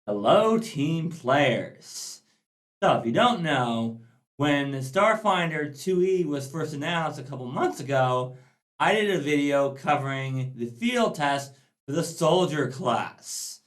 Hello, team players. So, if you don't know, when Starfinder 2E was first announced a couple months ago, I did a video covering the field test for the Soldier class.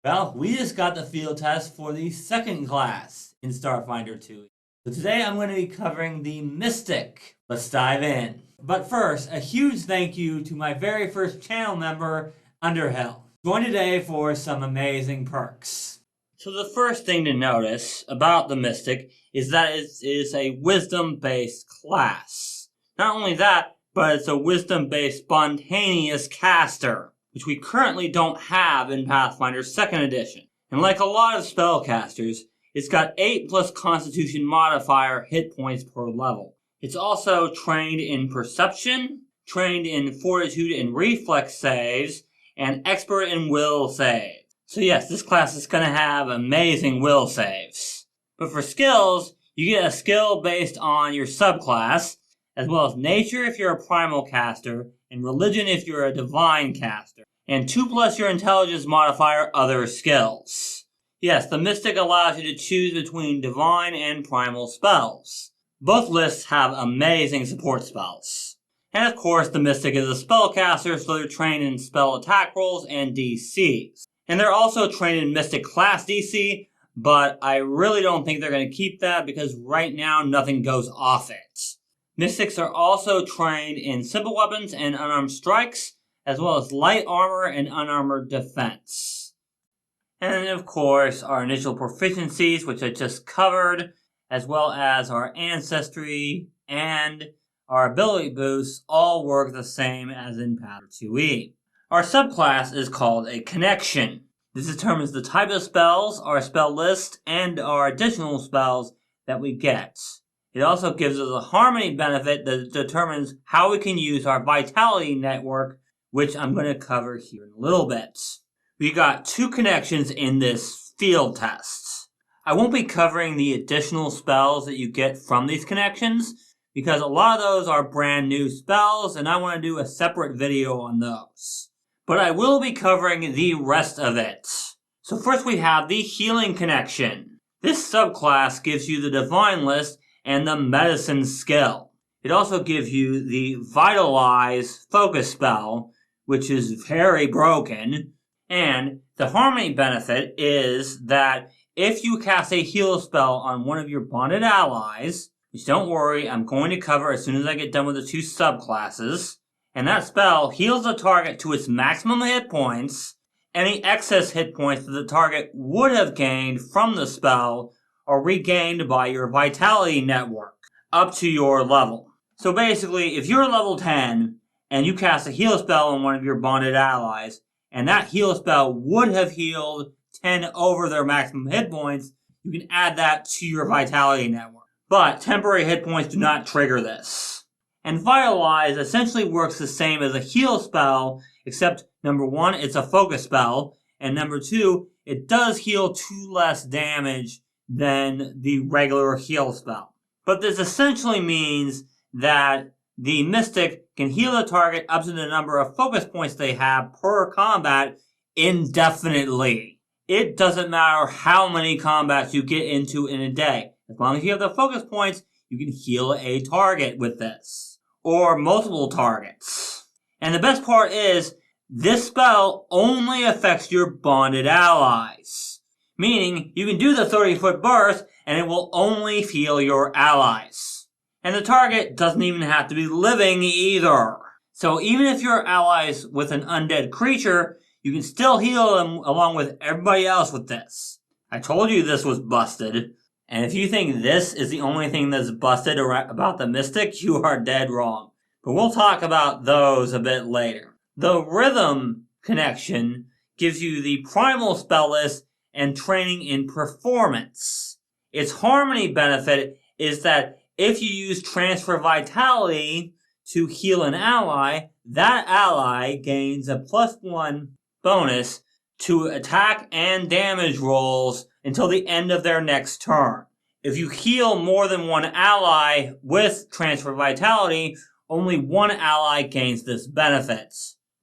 Well, we just got the field test for the second class in Starfinder 2E. So today I'm going to be covering the Mystic. Let's dive in. But first, a huge thank you to my very first channel member, Underhill. Join today for some amazing perks. So the first thing to notice about the Mystic is that it is a wisdom-based class. Not only that, but it's a wisdom-based spontaneous caster, which we currently don't have in Pathfinder 2nd Edition. And like a lot of spellcasters, it's got 8 plus Constitution modifier hit points per level. It's also trained in Perception, trained in Fortitude and Reflex saves, and expert in Will saves. So yes, this class is going to have amazing Will saves. But for skills, you get a skill based on your subclass, as well as Nature if you're a Primal caster, and Religion if you're a Divine caster, and 2 plus your Intelligence modifier other skills. Yes, the Mystic allows you to choose between Divine and Primal spells. Both lists have amazing support spells. And of course, the Mystic is a spellcaster, so they're trained in spell attack rolls and DCs. And they're also trained in Mystic class DC, but I really don't think they're going to keep that because right now nothing goes off it. Mystics are also trained in simple weapons and unarmed strikes, as well as light armor and unarmored defense. And of course, our initial proficiencies, which I just covered, as well as our ancestry and our ability boosts all work the same as in Pathfinder 2E. Our subclass is called a connection. This determines the type of spells, our spell list, and our additional spells that we get. It also gives us a harmony benefit that determines how we can use our vitality network, which I'm going to cover here in a little bit. We got 2 connections in this field test. I won't be covering the additional spells that you get from these connections, because a lot of those are brand new spells, and I want to do a separate video on those. But I will be covering the rest of it. So first we have the healing connection. This subclass gives you the Divine list and the medicine skill. It also gives you the Vitalize focus spell, which is very broken. And the harmony benefit is that if you cast a heal spell on one of your bonded allies, which don't worry, I'm going to cover as soon as I get done with the 2 subclasses, and that spell heals the target to its maximum hit points. Any excess hit points that the target would have gained from the spell are regained by your vitality network up to your level. So basically, if you're level 10 and you cast a heal spell on one of your bonded allies, and that heal spell would have healed 10 over their maximum hit points, you can add that to your vitality network. But temporary hit points do not trigger this. And Vitalize essentially works the same as a heal spell, except number 1, it's a focus spell, and number 2, it does heal 2 less damage than the regular heal spell. But this essentially means that the Mystic can heal the target up to the number of focus points they have per combat indefinitely. It doesn't matter how many combats you get into in a day. As long as you have the focus points, you can heal a target with this. Or multiple targets. And the best part is, this spell only affects your bonded allies. Meaning, you can do the 30-foot burst, and it will only heal your allies. And the target doesn't even have to be living either. So even if your allies with an undead creature, you can still heal them along with everybody else with this. I told you this was busted. And if you think this is the only thing that's busted about the Mystic, you are dead wrong. But we'll talk about those a bit later. The Rhythm connection gives you the Primal spell list and training in Performance. Its harmony benefit is that if you use Transfer Vitality to heal an ally, that ally gains a +1 bonus to attack and damage rolls until the end of their next turn. If you heal more than one ally with Transfer Vitality, only one ally gains this benefit.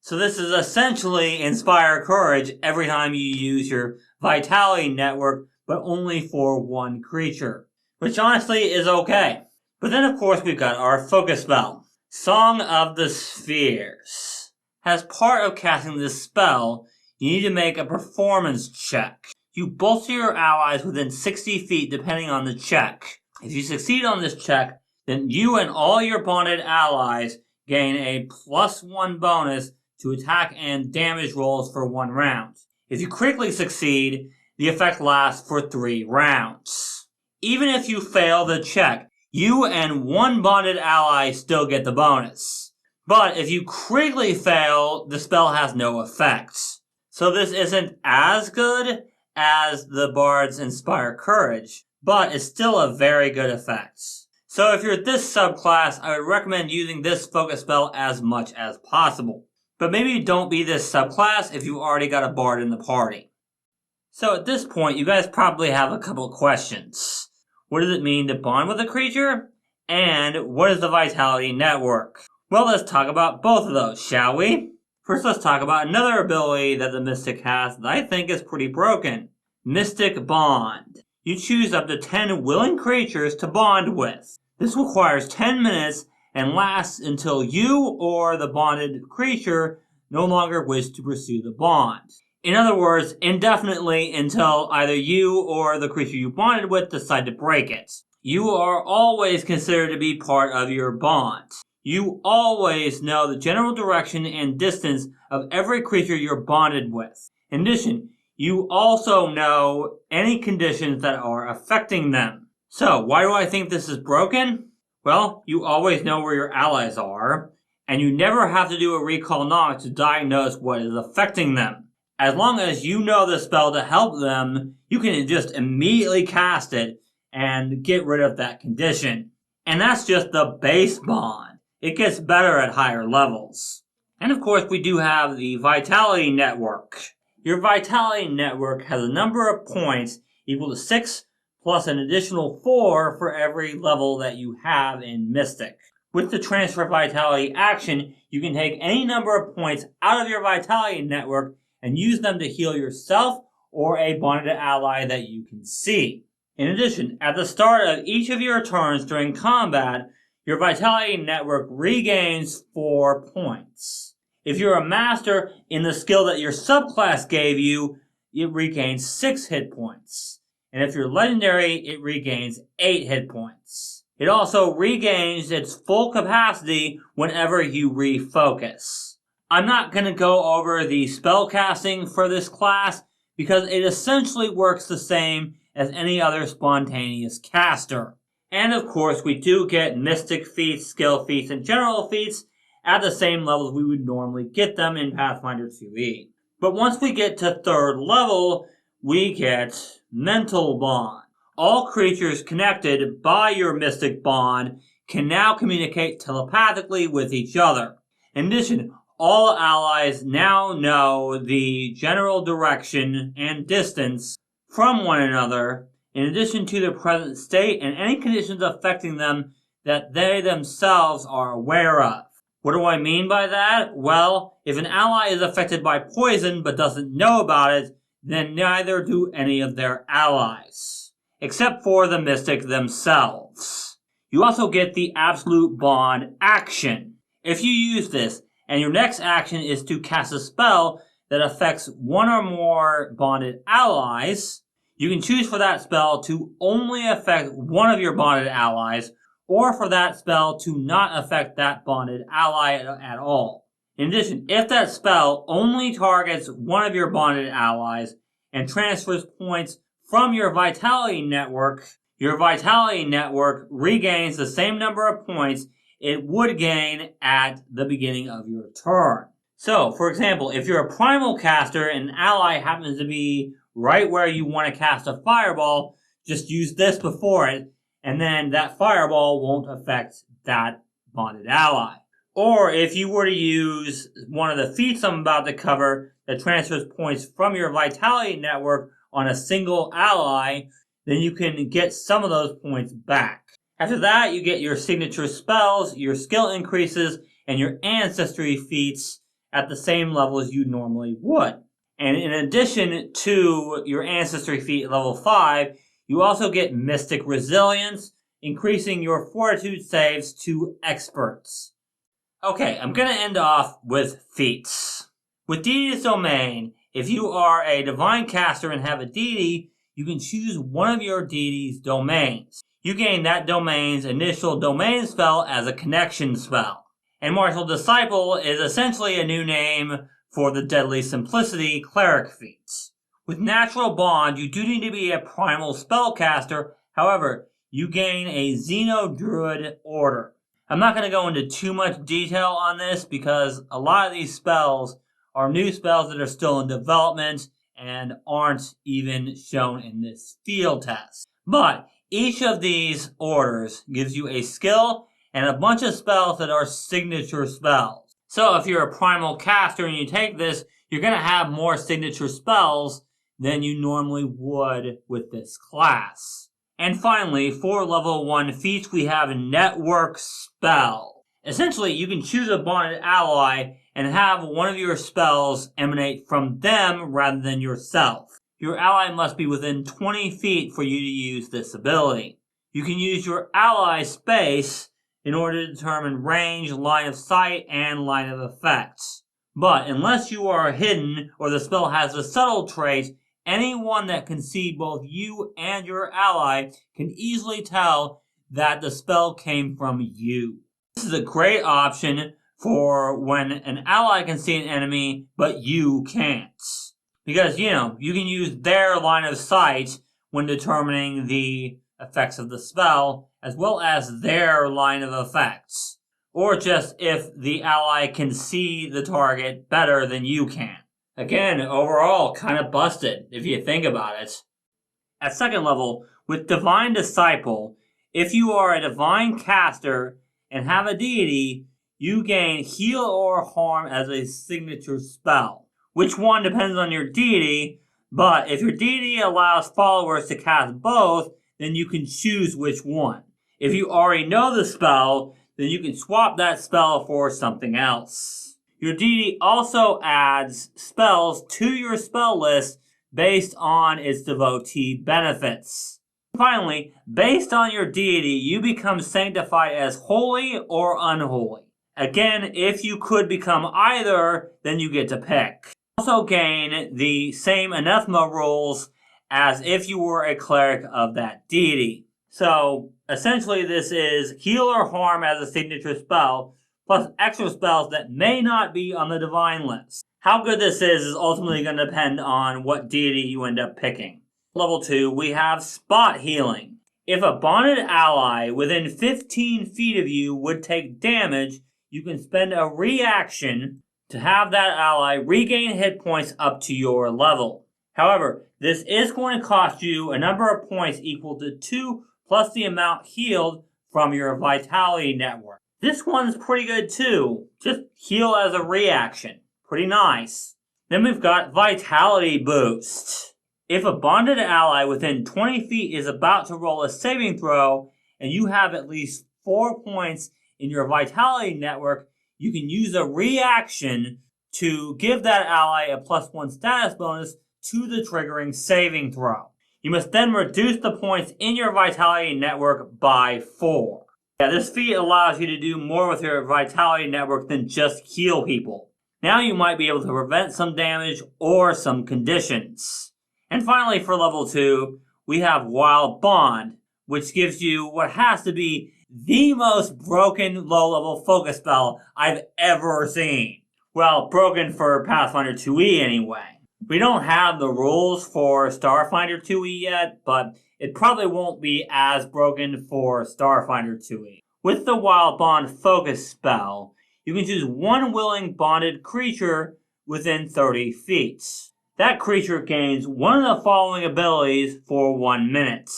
So this is essentially Inspire Courage every time you use your Vitality Network, but only for one creature, which honestly is okay. But then of course we've got our focus spell, Song of the Spheres. As part of casting this spell, you need to make a performance check. You bolster your allies within 60 feet depending on the check. If you succeed on this check, then you and all your bonded allies gain a +1 bonus to attack and damage rolls for 1 round. If you critically succeed, the effect lasts for 3 rounds. Even if you fail the check, you and 1 bonded ally still get the bonus. But if you critically fail, the spell has no effect. So this isn't as good as the Bard's Inspire Courage, but it's still a very good effect. So if you're this subclass, I would recommend using this focus spell as much as possible. But maybe don't be this subclass if you've already got a Bard in the party. So at this point, you guys probably have a couple of questions. What does it mean to bond with a creature? And what is the Vitality Network? Well, let's talk about both of those, shall we? First, let's talk about another ability that the Mystic has that I think is pretty broken. Mystic Bond. You choose up to 10 willing creatures to bond with. This requires 10 minutes and lasts until you or the bonded creature no longer wish to pursue the bond. In other words, indefinitely until either you or the creature you bonded with decide to break it. You are always considered to be part of your bond. You always know the general direction and distance of every creature you're bonded with. In addition, you also know any conditions that are affecting them. So, why do I think this is broken? Well, you always know where your allies are, and you never have to do a recall knowledge to diagnose what is affecting them. As long as you know the spell to help them, you can just immediately cast it and get rid of that condition. And that's just the base bond. It gets better at higher levels. And of course, we do have the Vitality Network. Your Vitality Network has a number of points equal to 6 plus an additional 4 for every level that you have in Mystic. With the Transfer Vitality action, you can take any number of points out of your Vitality Network and use them to heal yourself or a bonded ally that you can see. In addition, at the start of each of your turns during combat, your Vitality Network regains 4 points. If you're a master in the skill that your subclass gave you, it regains 6 hit points. And if you're legendary, it regains 8 hit points. It also regains its full capacity whenever you refocus. I'm not going to go over the spellcasting for this class because it essentially works the same as any other spontaneous caster. And of course, we do get Mystic Feats, Skill Feats, and General Feats at the same levels we would normally get them in Pathfinder 2e. But once we get to 3rd level, we get Mental Bond. All creatures connected by your Mystic Bond can now communicate telepathically with each other. In addition, all allies now know the general direction and distance from one another, in addition to their present state and any conditions affecting them that they themselves are aware of. What do I mean by that? Well, if an ally is affected by poison but doesn't know about it, then neither do any of their allies, except for the Mystic themselves. You also get the Absolute Bond action. If you use this, and your next action is to cast a spell that affects one or more bonded allies, you can choose for that spell to only affect one of your bonded allies, or for that spell to not affect that bonded ally at all. In addition, if that spell only targets one of your bonded allies and transfers points from your Vitality Network, your Vitality Network regains the same number of points it would gain at the beginning of your turn. So, for example, if you're a Primal caster and an ally happens to be right where you want to cast a fireball, just use this before it, and then that fireball won't affect that bonded ally. Or if you were to use one of the feats I'm about to cover that transfers points from your Vitality Network on a single ally, then you can get some of those points back. After that, you get your signature spells, your skill increases, and your ancestry feats at the same level as you normally would. And in addition to your Ancestry feat at level 5, you also get Mystic Resilience, increasing your Fortitude saves to Experts. Okay, I'm going to end off with Feats. With Deity's Domain, if you are a Divine Caster and have a deity, you can choose one of your deity's domains. You gain that domain's initial domain spell as a connection spell. And Martial Disciple is essentially a new name for the Deadly Simplicity Cleric feats. With Natural Bond, you do need to be a Primal Spellcaster. However, you gain a Xeno-Druid Order. I'm not going to go into too much detail on this because a lot of these spells are new spells that are still in development and aren't even shown in this field test. But each of these orders gives you a skill and a bunch of spells that are signature spells. So if you're a primal caster and you take this, you're going to have more signature spells than you normally would with this class. And finally, for level 1 feats, we have Network Spell. Essentially, you can choose a bonded ally and have one of your spells emanate from them rather than yourself. Your ally must be within 20 feet for you to use this ability. You can use your ally space in order to determine range, line of sight, and line of effects. But unless you are hidden or the spell has a subtle trait, anyone that can see both you and your ally can easily tell that the spell came from you. This is a great option for when an ally can see an enemy, but you can't. Because, you can use their line of sight when determining the effects of the spell, as well as their line of effects. Or just if the ally can see the target better than you can. Again, overall, kind of busted, if you think about it. At second level, with Divine Disciple, if you are a Divine Caster and have a deity, you gain Heal or Harm as a signature spell. Which one depends on your deity, but if your deity allows followers to cast both, then you can choose which one. If you already know the spell, then you can swap that spell for something else. Your deity also adds spells to your spell list based on its devotee benefits. Finally, based on your deity, you become sanctified as holy or unholy. Again, if you could become either, then you get to pick. You also gain the same anathema rules as if you were a cleric of that deity. So, essentially this is heal or harm as a signature spell, plus extra spells that may not be on the divine list. How good this is ultimately going to depend on what deity you end up picking. Level 2, we have Spot Healing. If a bonded ally within 15 feet of you would take damage, you can spend a reaction to have that ally regain hit points up to your level. However, this is going to cost you a number of points equal to 2 plus the amount healed from your Vitality network. This one's pretty good too. Just heal as a reaction. Pretty nice. Then we've got Vitality Boost. If a bonded ally within 20 feet is about to roll a saving throw, and you have at least 4 points in your Vitality network, you can use a reaction to give that ally a +1 status bonus to the triggering saving throw. You must then reduce the points in your Vitality network by 4. Yeah, this feat allows you to do more with your Vitality network than just heal people. Now you might be able to prevent some damage or some conditions. And finally, for level 2, we have Wild Bond, which gives you what has to be the most broken low-level focus spell I've ever seen. Well, broken for Pathfinder 2e anyway. We don't have the rules for Starfinder 2e yet, but it probably won't be as broken for Starfinder 2e. With the Wild Bond focus spell, you can choose one willing bonded creature within 30 feet. That creature gains one of the following abilities for 1 minute.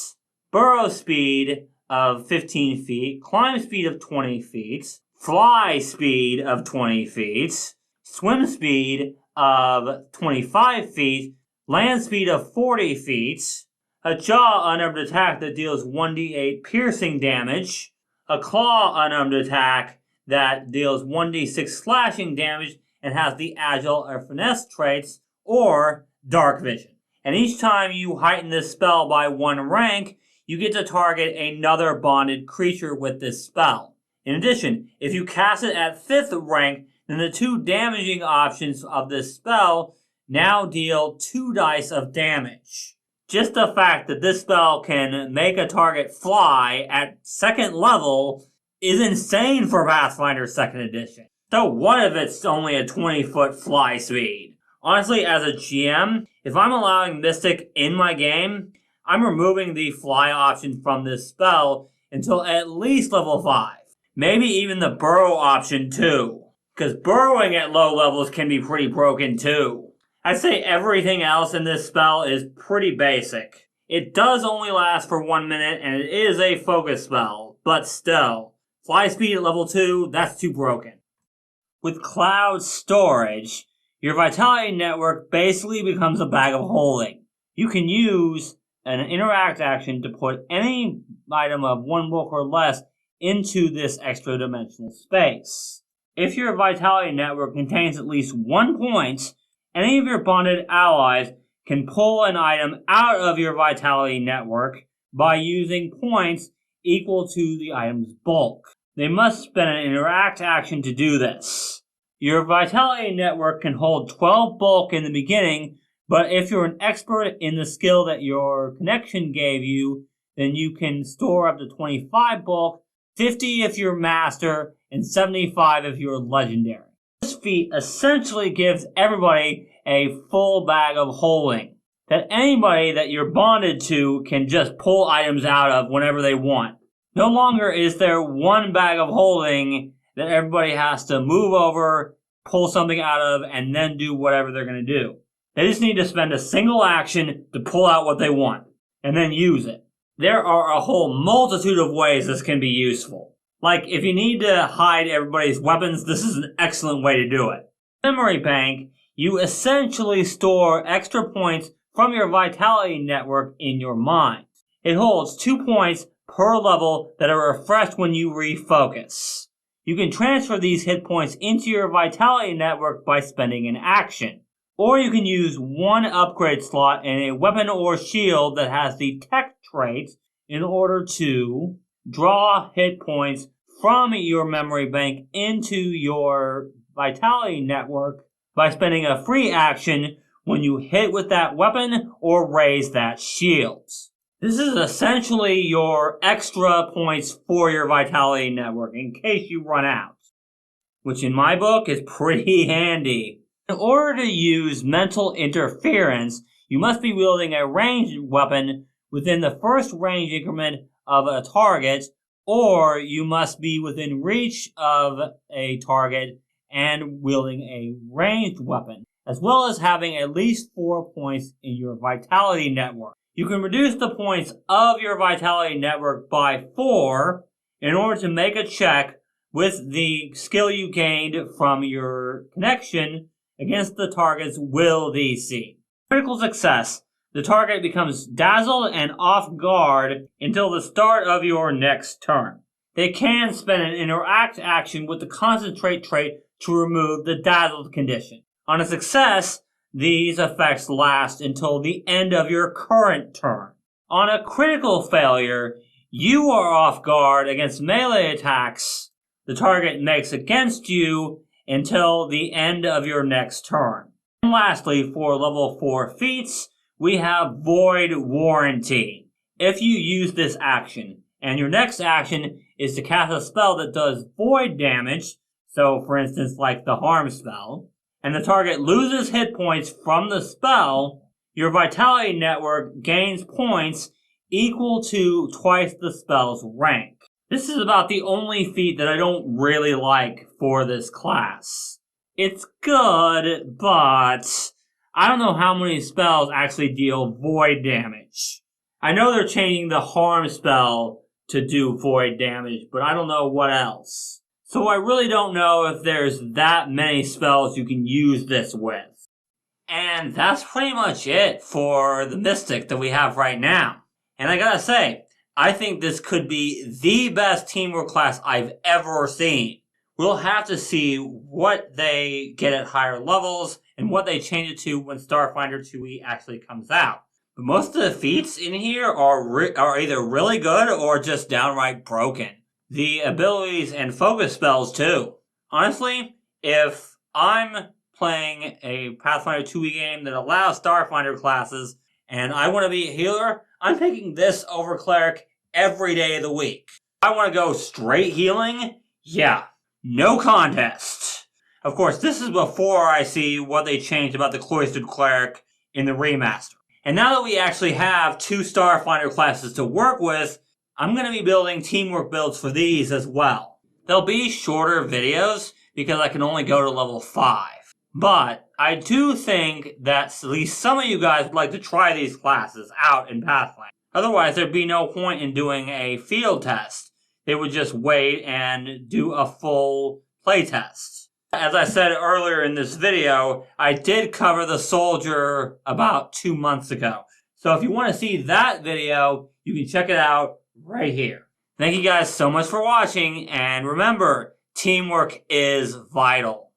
Burrow speed of 15 feet, climb speed of 20 feet, fly speed of 20 feet, swim speed of 25 feet, land speed of 40 feet, a jaw unarmed attack that deals 1d8 piercing damage, a claw unarmed attack that deals 1d6 slashing damage and has the agile or finesse traits, or Dark Vision. And each time you heighten this spell by 1 rank, you get to target another bonded creature with this spell. In addition, if you cast it at 5th rank, then the 2 damaging options of this spell now deal 2 dice of damage. Just the fact that this spell can make a target fly at 2nd level is insane for Pathfinder 2nd edition. So what if it's only a 20-foot fly speed? Honestly, as a GM, if I'm allowing Mystic in my game, I'm removing the fly option from this spell until at least level 5. Maybe even the burrow option too, because burrowing at low levels can be pretty broken too. I'd say everything else in this spell is pretty basic. It does only last for 1 minute and it is a focus spell, but still, fly speed at level 2, that's too broken. With Cloud Storage, your Vitality Network basically becomes a bag of holding. You can use an interact action to put any item of 1 bulk or less into this extra dimensional space. If your Vitality Network contains at least 1 point, any of your bonded allies can pull an item out of your Vitality Network by using points equal to the item's bulk. They must spend an interact action to do this. Your Vitality Network can hold 12 bulk in the beginning, but if you're an expert in the skill that your connection gave you, then you can store up to 25 bulk, 50 if you're master, and 75 if you're legendary. This feat essentially gives everybody a full bag of holding that anybody that you're bonded to can just pull items out of whenever they want. No longer is there 1 bag of holding that everybody has to move over, pull something out of, and then do whatever they're going to do. They just need to spend a single action to pull out what they want, and then use it. There are a whole multitude of ways this can be useful. Like, if you need to hide everybody's weapons, this is an excellent way to do it. Memory Bank, you essentially store extra points from your Vitality Network in your mind. It holds 2 points per level that are refreshed when you refocus. You can transfer these hit points into your Vitality Network by spending an action. Or you can use 1 upgrade slot in a weapon or shield that has the tech trait in order to draw hit points from your memory bank into your Vitality Network by spending a free action when you hit with that weapon or raise that shield. This is essentially your extra points for your Vitality Network in case you run out, which in my book is pretty handy. In order to use mental interference, you must be wielding a ranged weapon within the first range increment of a target, or you must be within reach of a target and wielding a ranged weapon, as well as having at least 4 points in your Vitality Network. You can reduce the points of your Vitality Network by 4 in order to make a check with the skill you gained from your connection against the target's will DC. Critical success. The target becomes dazzled and off guard until the start of your next turn. They can spend an interact action with the concentrate trait to remove the dazzled condition. On a success, these effects last until the end of your current turn. On a critical failure, you are off guard against melee attacks the target makes against you until the end of your next turn. And lastly, for level 4 feats, we have Void Warranty. If you use this action, and your next action is to cast a spell that does void damage, so for instance like the harm spell, and the target loses hit points from the spell, your Vitality Network gains points equal to twice the spell's rank. This is about the only feat that I don't really like for this class. It's good, but I don't know how many spells actually deal void damage. I know they're changing the harm spell to do void damage, but I don't know what else. So I really don't know if there's that many spells you can use this with. And that's pretty much it for the Mystic that we have right now. And I gotta say, I think this could be the best teamwork class I've ever seen. We'll have to see what they get at higher levels and what they change it to when Starfinder 2e actually comes out. But most of the feats in here are either really good or just downright broken. The abilities and focus spells too. Honestly, if I'm playing a Pathfinder 2e game that allows Starfinder classes and I want to be a healer, I'm picking this over Cleric every day of the week. If I want to go straight healing, yeah, no contest. Of course, this is before I see what they changed about the Cloistered Cleric in the remaster. And now that we actually have 2 Starfinder classes to work with, I'm going to be building teamwork builds for these as well. They'll be shorter videos because I can only go to level 5. But I do think that at least some of you guys would like to try these classes out in Pathfinder. Otherwise, there'd be no point in doing a field test. They would just wait and do a full playtest. As I said earlier in this video, I did cover the soldier about 2 months ago. So if you want to see that video, you can check it out right here. Thank you guys so much for watching, and remember, teamwork is vital.